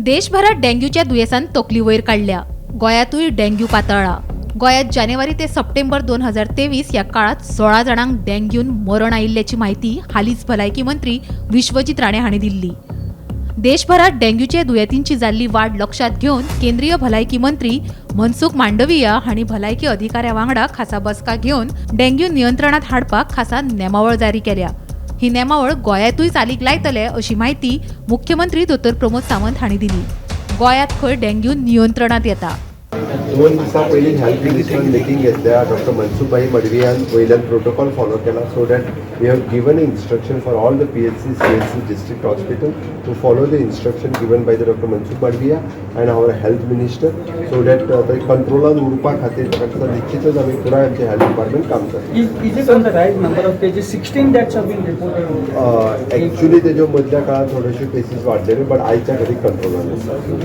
देशभरात डेंग्यूच्या दुयेंसान तकली वयर काढल्या. गोंयांतूय डेंग्यू पातळ्ळा. गोंयांत जानेवारी ते सप्टेंबर 2023 या काळात 16 जाणांक डेंग्यून मरण आयिल्ल्याची माहिती हालींच भलायकी मंत्री विश्वजीत राणे हांणी दिल्ली. देशभरात डेंग्यूचे दुयेंतींची जाल्ली वाड लक्षात घेवन केंद्रीय भलायकी मंत्री मनसुख मांडविया हांणी भलायकी अधिकाऱ्यां वांगडा खासा बसका घेवन डेंग्यू नियंत्रणात हाडपाक खासा नेमावळ जारी केल्या. ही नेमावळ गोंयांतूय चालीक लायतले अशी माहिती मुख्यमंत्री दोतोर प्रमोद सावंत हांणी दिली. गोंयांत खंय डेंग्यू नियंत्रणात येता. 2 दिसां पयलीं हेल्थ मिनिस्टरान मिटींग घेतल्या. डॉक्टर मनसुखभाई मडवियान वयल्यान प्रोटोकॉल फॉलो केला so that we have given instruction for all the PHC, CHC, district hospital to follow the instruction given by the doctor Mansukh Mandaviya and our health minister so that थंय कंट्रोलान उरपा खातीर ताका निश्चितच आमी पुराय आमचे हेल्थ डिपार्टमेंट काम करता. Is it on the right number of cases? 16 deaths have been reported. Actually तेज्या मदल्या काळात थोडेशे केसीस वाडलेले बट आयच्या घडी कंट्रोलान आसा.